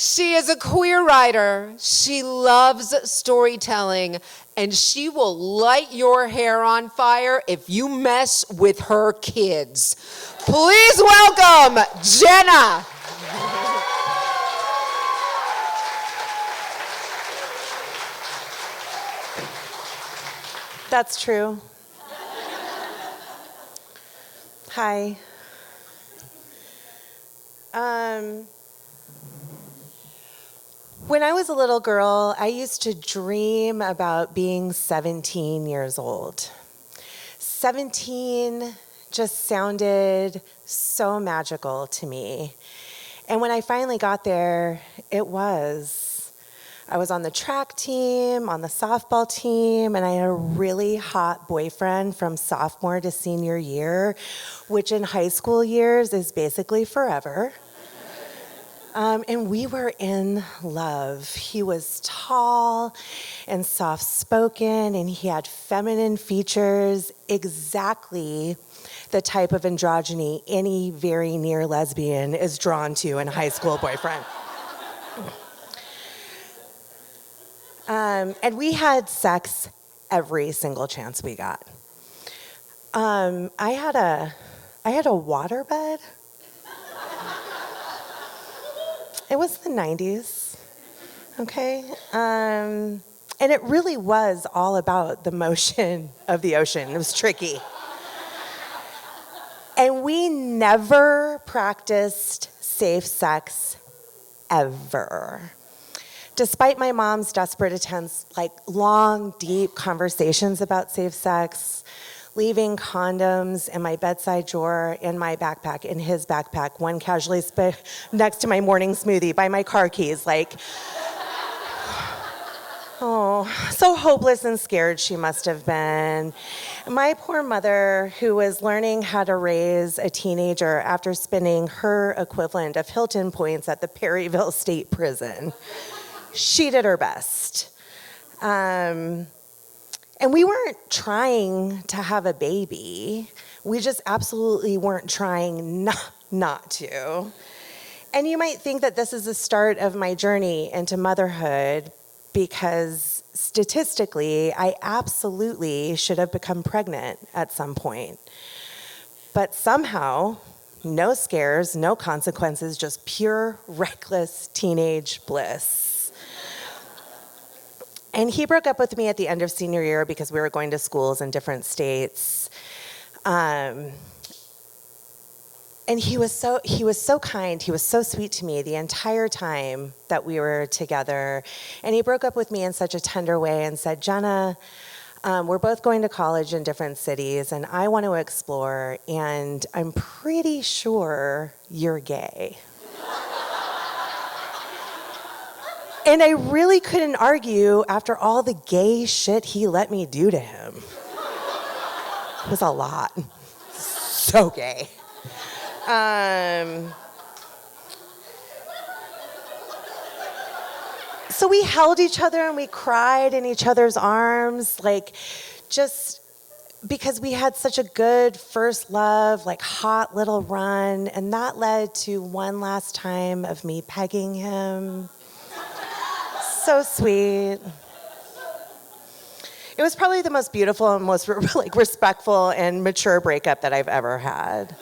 She is a queer writer. She loves storytelling, and she will light your hair on fire if you mess with her kids. Please welcome Jenna. That's true. Hi. When I was a little girl, I used to dream about being 17 years old. 17 just sounded so magical to me. And when I finally got there, it was. I was on the track team, on the softball team, and I had a really hot boyfriend from sophomore to senior year, which in high school years is basically forever. And we were in love. He was tall and soft-spoken, and he had feminine features, exactly the type of androgyny any very near lesbian is drawn to in a high school boyfriend. And we had sex every single chance we got. I had a waterbed. It was the 90s, okay? And it really was all about the motion of the ocean. It was tricky. And we never practiced safe sex, ever. Despite my mom's desperate attempts, like long, deep conversations about safe sex, leaving condoms in my bedside drawer, in my backpack, in his backpack, one casually next to my morning smoothie, by my car keys, like, oh, so hopeless and scared she must have been. My poor mother, who was learning how to raise a teenager after spending her equivalent of Hilton points at the Perryville State Prison. She did her best. And we weren't trying to have a baby. We just absolutely weren't trying not to. And you might think that this is the start of my journey into motherhood because statistically, I absolutely should have become pregnant at some point. But somehow, no scares, no consequences, just pure, reckless teenage bliss. And he broke up with me at the end of senior year because we were going to schools in different states. And he was so kind, he was so sweet to me the entire time that we were together. And he broke up with me in such a tender way and said, Jenna, we're both going to college in different cities, and I want to explore, and I'm pretty sure you're gay. And I really couldn't argue after all the gay shit he let me do to him. It was a lot. So gay. So we held each other and we cried in each other's arms, like just because we had such a good first love, like hot little run. And that led to one last time of me pegging him. So sweet. It was probably the most beautiful and most respectful and mature breakup that I've ever had.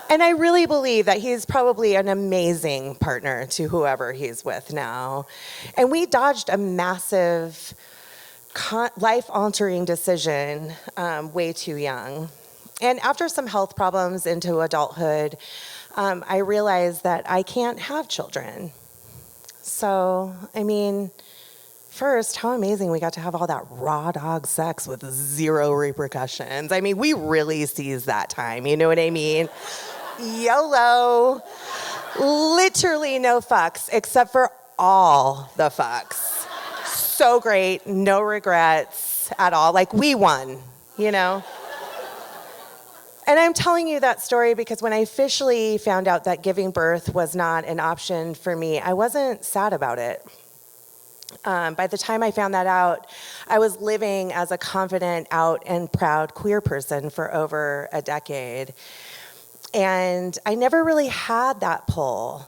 And I really believe that he's probably an amazing partner to whoever he's with now. And we dodged a massive life-altering decision way too young. And after some health problems into adulthood, I realized that I can't have children. So, I mean, first, how amazing we got to have all that raw dog sex with zero repercussions. I mean, we really seized that time, you know what I mean? YOLO. Literally no fucks, except for all the fucks. So great, no regrets at all. Like, we won, you know? And I'm telling you that story because when I officially found out that giving birth was not an option for me, I wasn't sad about it. By the time I found that out, I was living as a confident, out and proud queer person for over a decade. And I never really had that pull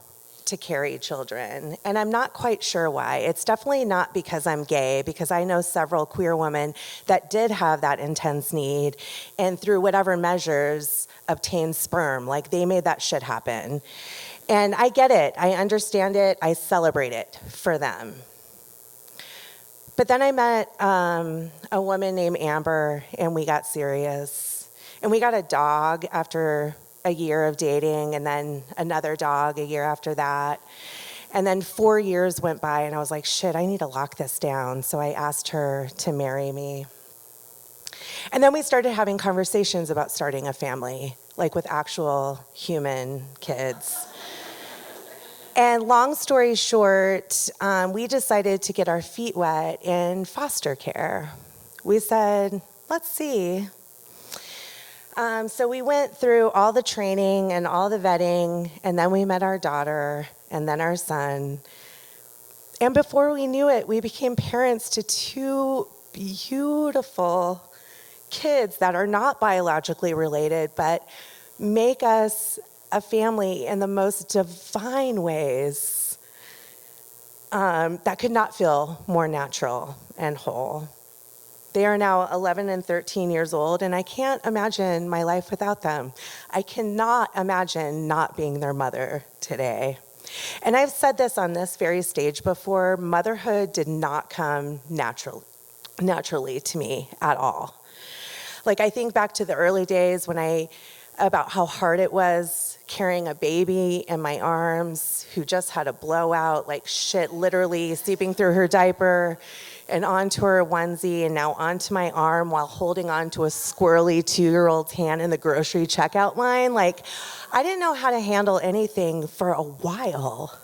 to carry children, and I'm not quite sure why. It's definitely not because I'm gay, because I know several queer women that did have that intense need, and through whatever measures obtained sperm. Like, they made that shit happen. And I get it, I understand it, I celebrate it for them. But then I met a woman named Amber, and we got serious. And we got a dog after a year of dating, and then another dog a year after that. And then 4 years went by, and I was like, shit, I need to lock this down. So I asked her to marry me. And then we started having conversations about starting a family, like with actual human kids. And long story short, we decided to get our feet wet in foster care. We said, let's see. So we went through all the training and all the vetting, and then we met our daughter and then our son. And before we knew it, we became parents to two beautiful kids that are not biologically related, but make us a family in the most divine ways that could not feel more natural and whole. They are now 11 and 13 years old, and I can't imagine my life without them. I cannot imagine not being their mother today. And I've said this on this very stage before, motherhood did not come naturally to me at all. Like, I think back to the early days about how hard it was carrying a baby in my arms who just had a blowout, like shit literally seeping through her diaper and onto her onesie and now onto my arm while holding onto a squirrely 2-year-old's hand in the grocery checkout line. Like, I didn't know how to handle anything for a while.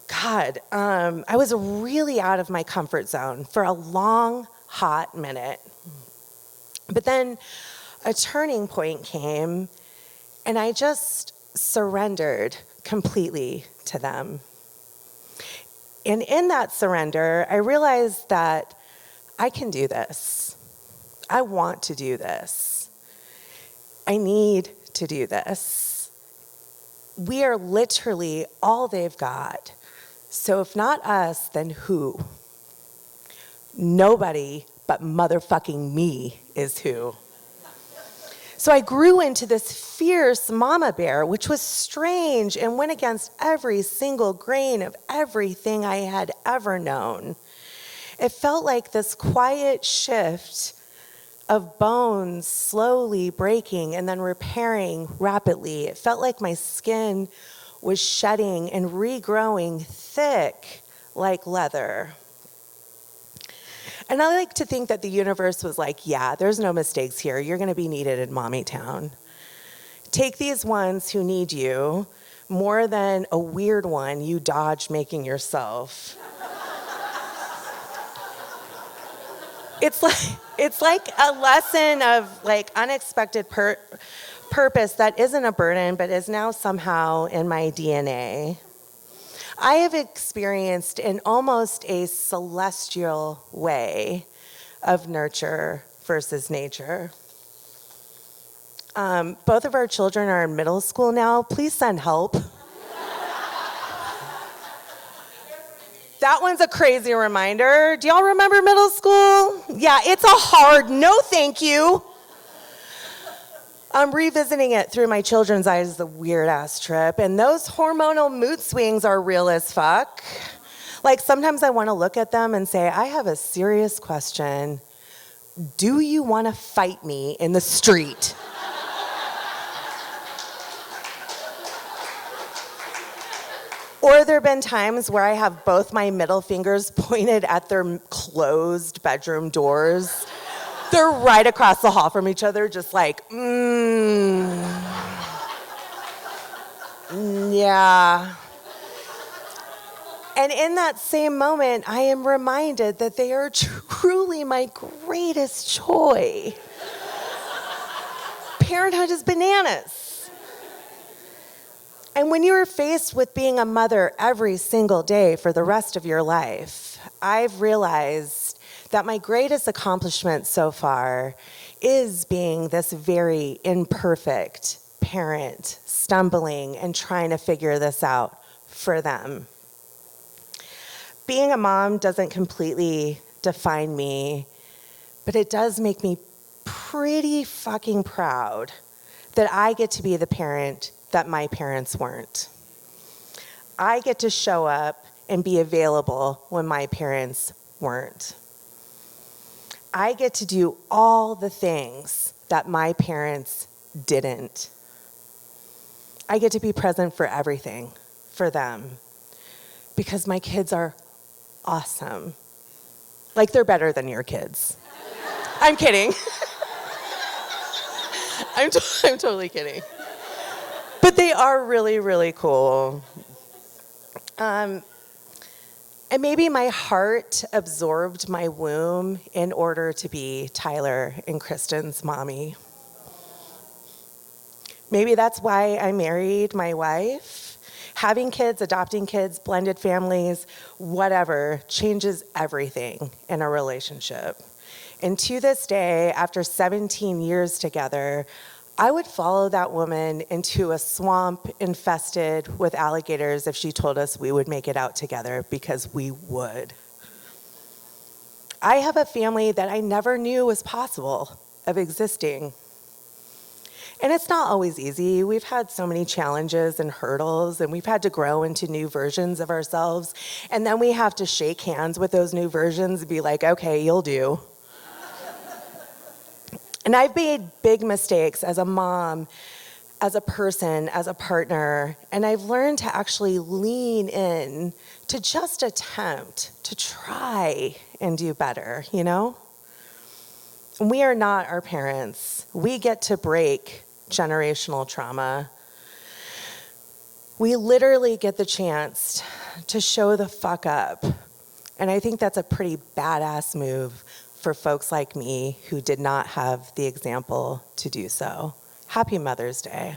God, I was really out of my comfort zone for a long, hot minute. But then a turning point came, and I just surrendered completely to them. And in that surrender, I realized that I can do this. I want to do this. I need to do this. We are literally all they've got. So if not us, then who? Nobody but motherfucking me is who. So I grew into this fierce mama bear, which was strange and went against every single grain of everything I had ever known. It felt like this quiet shift of bones slowly breaking and then repairing rapidly. It felt like my skin was shedding and regrowing thick like leather. And I like to think that the universe was like, yeah, there's no mistakes here. You're going to be needed in Mommy Town. Take these ones who need you more than a weird one you dodge making yourself. It's like a lesson of like unexpected purpose that isn't a burden, but is now somehow in my DNA. I have experienced in almost a celestial way of nurture versus nature. Both of our children are in middle school now. Please send help. That one's a crazy reminder. Do y'all remember middle school? Yeah, it's a hard no thank you. I'm revisiting it through my children's eyes is a weird-ass trip, and those hormonal mood swings are real as fuck. Like, sometimes I want to look at them and say, I have a serious question. Do you want to fight me in the street? Or there have been times where I have both my middle fingers pointed at their closed bedroom doors. They're right across the hall from each other, just like, yeah. And in that same moment, I am reminded that they are truly my greatest joy. Parenthood is bananas. And when you are faced with being a mother every single day for the rest of your life, I've realized that my greatest accomplishment so far is being this very imperfect parent, stumbling and trying to figure this out for them. Being a mom doesn't completely define me, but it does make me pretty fucking proud that I get to be the parent that my parents weren't. I get to show up and be available when my parents weren't. I get to do all the things that my parents didn't. I get to be present for everything for them because my kids are awesome. Like, they're better than your kids. I'm kidding. I'm totally kidding. But they are really, really cool. And maybe my heart absorbed my womb in order to be Tyler and Kristen's mommy. Maybe that's why I married my wife. Having kids, adopting kids, blended families, whatever, changes everything in a relationship. And to this day, after 17 years together, I would follow that woman into a swamp infested with alligators if she told us we would make it out together, because we would. I have a family that I never knew was possible of existing. And it's not always easy. We've had so many challenges and hurdles, and we've had to grow into new versions of ourselves. And then we have to shake hands with those new versions and be like, okay, you'll do. And I've made big mistakes as a mom, as a person, as a partner, and I've learned to actually lean in to just attempt to try and do better, you know? We are not our parents. We get to break generational trauma. We literally get the chance to show the fuck up. And I think that's a pretty badass move for folks like me who did not have the example to do so. Happy Mother's Day.